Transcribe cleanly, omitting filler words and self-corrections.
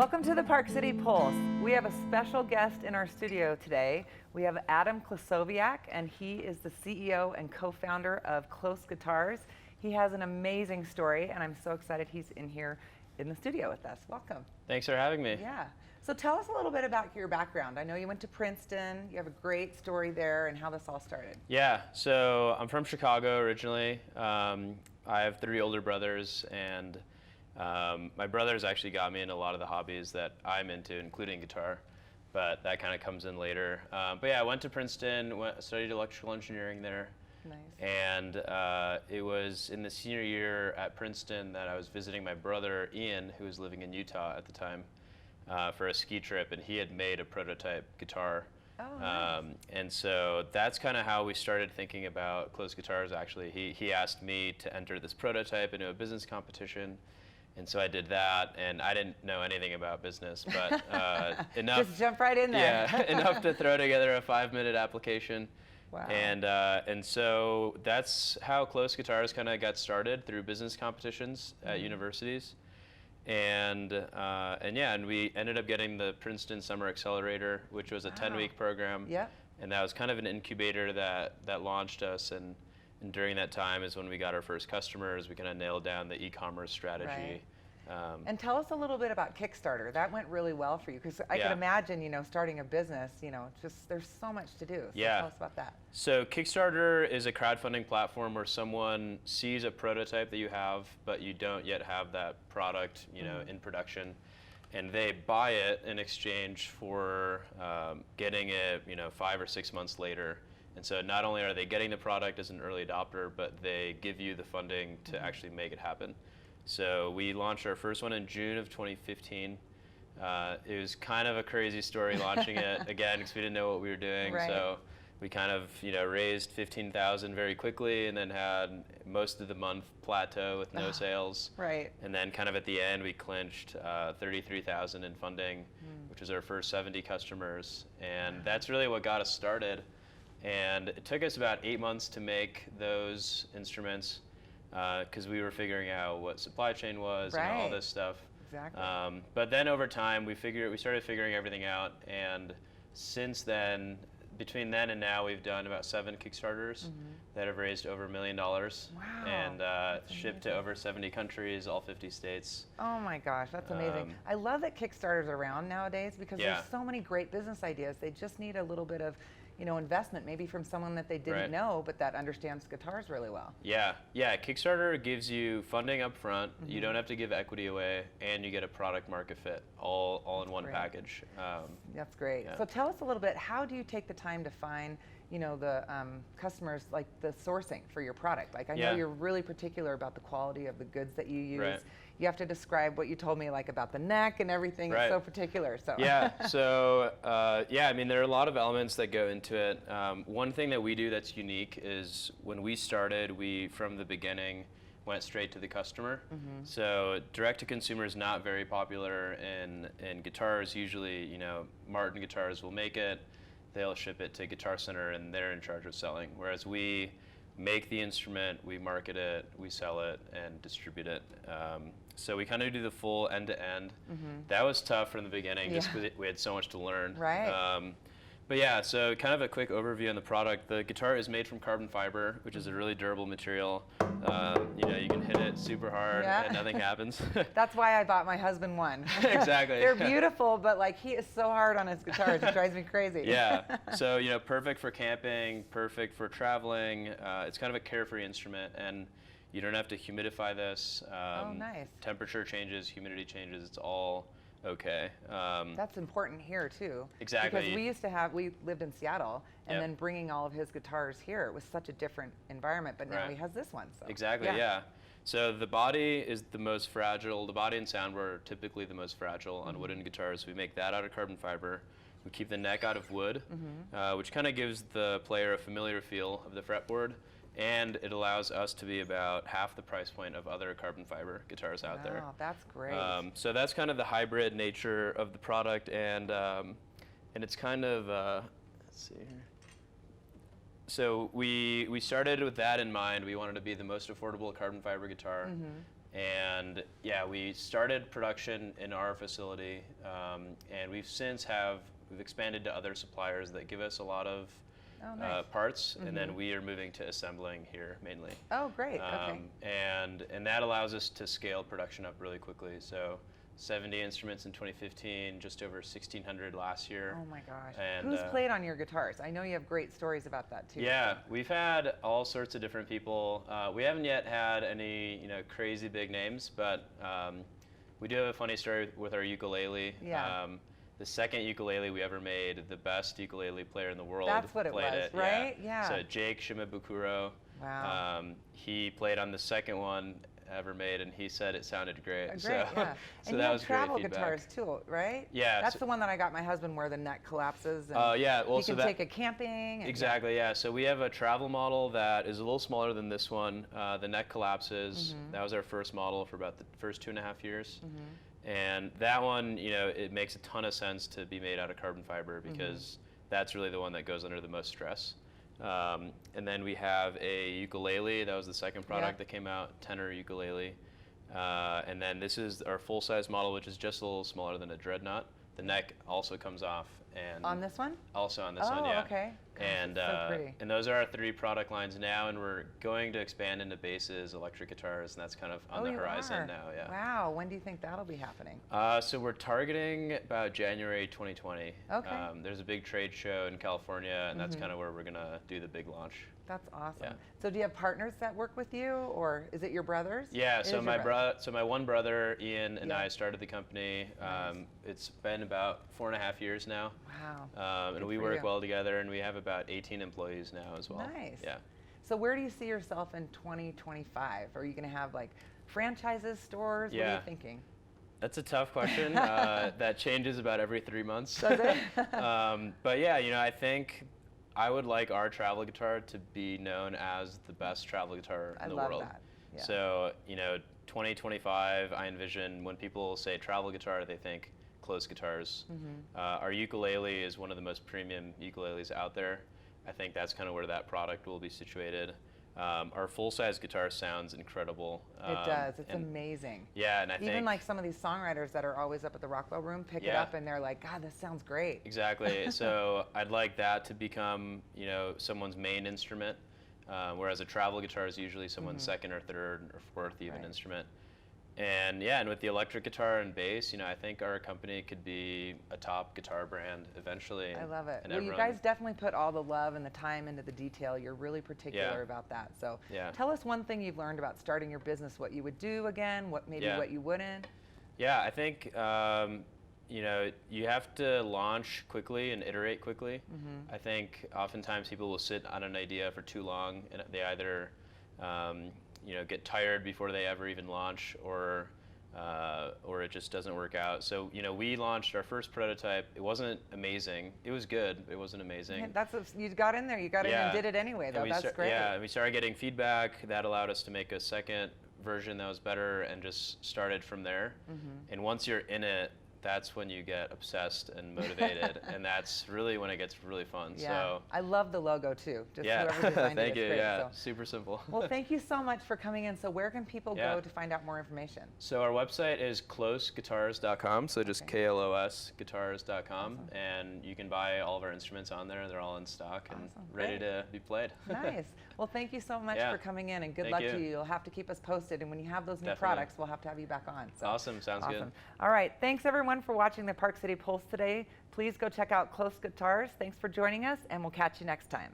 Welcome to the Park City Pulse. We have a special guest in our studio today. We have Adam Klosowiak, and he is the CEO and co-founder of Klos Guitars. He has an amazing story, and I'm so excited he's in here in the studio with us. Welcome. Thanks for having me. Yeah. So tell us a little bit about your background. I know you went to Princeton. You have a great story there and how this all started. Yeah, so I'm from Chicago originally. I have 3 older brothers, and my brothers actually got me into a lot of the hobbies that I'm into, including guitar, but that kind of comes in later. But yeah, I went to Princeton, studied electrical engineering there. Nice. And it was in the senior year at Princeton that I was visiting my brother Ian, who was living in Utah at the time, for a ski trip, and he had made a prototype guitar. Oh, nice. And so that's kind of how we started thinking about Klos Guitars, actually. He asked me to enter this prototype into a business competition, and so I did that, and I didn't know anything about business, but enough. Just jump right in there. Yeah, enough to throw together a 5-minute application. Wow. And so that's how Klos Guitars kind of got started, through business competitions at universities. And we ended up getting the Princeton Summer Accelerator, which was a 10-week program. Yep. And that was kind of an incubator that launched us. And during that time is when we got our first customers. We kind of nailed down the e-commerce strategy. Right. And tell us a little bit about Kickstarter. That went really well for you, because I can imagine, starting a business, just there's so much to do. So tell us about that. So Kickstarter is a crowdfunding platform where someone sees a prototype that you have, but you don't yet have that product, in production, and they buy it in exchange for getting it, 5 or 6 months later. And so not only are they getting the product as an early adopter, but they give you the funding to actually make it happen. So we launched our first one in June of 2015. It was kind of a crazy story launching it, again, because we didn't know what we were doing. Right. So we kind of raised $15,000 very quickly, and then had most of the month plateau with no sales. Right. And then kind of at the end, we clinched $33,000 in funding, which was our first 70 customers. And that's really what got us started. And it took us about 8 months to make those instruments, because we were figuring out what supply chain was and all this stuff. Exactly. But then over time, we started figuring everything out, and since then, between then and now, we've done about 7 Kickstarters that have raised over $1 million. Wow. And shipped to over 70 countries, all 50 states. Oh my gosh, that's amazing. I love that Kickstarter's around nowadays, because there's so many great business ideas. They just need a little bit of investment, maybe from someone that they didn't know, but that understands guitars really well. Yeah, Kickstarter gives you funding up front. You don't have to give equity away, and you get a product market fit all in one package. That's great. So tell us a little bit, how do you take the time to find the customers, like the sourcing for your product? Like I know you're really particular about the quality of the goods that you use. Right. You have to describe what you told me, like about the neck and everything. It's so particular. So I mean, there are a lot of elements that go into it. One thing that we do that's unique is when we started, we from the beginning went straight to the customer. So direct to consumer is not very popular in guitars. Usually, Martin Guitars will make it, they'll ship it to Guitar Center, and they're in charge of selling. Whereas we make the instrument, we market it, we sell it, and distribute it. So we kind of do the full end-to-end. That was tough from the beginning, just because we had so much to learn. Right. But yeah, so kind of a quick overview on the product. The guitar is made from carbon fiber, which is a really durable material. You can hit it super hard and nothing happens. That's why I bought my husband one. Exactly. They're beautiful, but like he is so hard on his guitars, it drives me crazy. Yeah. So perfect for camping, perfect for traveling. It's kind of a carefree instrument, and you don't have to humidify this. Oh, nice. Temperature changes, humidity changes. It's all okay. That's important here too. Exactly. Because we lived in Seattle, and then bringing all of his guitars here, it was such a different environment, but now he has this one. So. Exactly, yeah. So the body is the most fragile. The body and sound were typically the most fragile on wooden guitars. We make that out of carbon fiber. We keep the neck out of wood, which kind of gives the player a familiar feel of the fretboard. And it allows us to be about half the price point of other carbon fiber guitars out there. Wow, that's great. So that's kind of the hybrid nature of the product, and it's kind of let's see here. So we started with that in mind. We wanted to be the most affordable carbon fiber guitar. And yeah, we started production in our facility, and we've expanded to other suppliers that give us a lot of parts, and then we are moving to assembling here mainly. Oh, great. Okay. And that allows us to scale production up really quickly. So 70 instruments in 2015, just over 1,600 last year. Oh my gosh. And, who's played on your guitars? I know you have great stories about that too. Yeah, we've had all sorts of different people. We haven't yet had any, crazy big names, but we do have a funny story with our ukulele. Yeah. The second ukulele we ever made, the best ukulele player in the world That's what it played was, it. right? Yeah. So Jake Shimabukuro, Wow. he played on the second one ever made, and he said it sounded great. Great, so, yeah. so and that you was have travel great feedback. guitars too, right? Yeah. That's the one that I got my husband where the neck collapses. And yeah. Well, he so can take it camping. And exactly. Yeah. So we have a travel model that is a little smaller than this one. The neck collapses. That was our first model for about the first 2.5 years. And that one, it makes a ton of sense to be made out of carbon fiber because that's really the one that goes under the most stress. And then we have a ukulele. That was the second product that came out, tenor ukulele. And then this is our full-size model, which is just a little smaller than a dreadnought. The neck also comes off. And on this one? Also on this one, yeah. Oh, okay. Gosh, And so pretty. and those are our 3 product lines now, and we're going to expand into basses, electric guitars, and that's kind of on the horizon now. Yeah. Wow. When do you think that'll be happening? So we're targeting about January 2020. Okay. There's a big trade show in California, and that's kind of where we're gonna do the big launch. That's awesome. Yeah. So do you have partners that work with you, or is it your brothers? Yeah, It so is your brothers. my one brother Ian and Yeah. I started the company. Nice. It's been about 4.5 years now. Wow. And we for work you. well together, and we have about 18 employees now as well. Nice. Yeah. So where do you see yourself in 2025? Are you going to have like franchises, stores? What are Yeah. you thinking? That's a tough question. That changes about every 3 months. Does it? But yeah, I think I would like our travel guitar to be known as the best travel guitar in the world. I love that. Yeah. So, 2025, I envision when people say travel guitar, they think Klos guitars. Our ukulele is one of the most premium ukuleles out there. I think that's kind of where that product will be situated. Our full-size guitar sounds incredible. It does. It's amazing. Yeah, and I think even like some of these songwriters that are always up at the Rockwell Room pick it up and they're like, God, this sounds great. Exactly. So I'd like that to become, someone's main instrument, whereas a travel guitar is usually someone's second or third or fourth even instrument. And yeah, and with the electric guitar and bass, I think our company could be a top guitar brand eventually. I love it. And Well, you guys definitely put all the love and the time into the detail. You're really particular about that. So tell us one thing you've learned about starting your business, what you would do again, what you wouldn't. Yeah, I think you have to launch quickly and iterate quickly. I think oftentimes people will sit on an idea for too long, and they either get tired before they ever even launch, or it just doesn't work out. So we launched our first prototype. It wasn't amazing. It was good. It wasn't amazing. You got in there. You got in and did it anyway, though. That's great. Yeah, and we started getting feedback. That allowed us to make a second version that was better, and just started from there. And once you're in it, that's when you get obsessed and motivated, and that's really when it gets really fun. Yeah. So I love the logo too. Just yeah, whoever designed thank it, you. it's great. Yeah, So. super simple. Well, thank you so much for coming in. So where can people go to find out more information? So our website is klosguitars.com, so just KLOS guitars.com, and you can buy all of our instruments on there. They're all in stock and ready to be played. Nice. Well, thank you so much for coming in, and good luck to you. You'll have to keep us posted, and when you have those new products, we'll have to have you back on. So. Awesome. Sounds good. All right. Thanks, everyone, for watching the Park City Pulse today. Please go check out Klos Guitars. Thanks for joining us, and we'll catch you next time.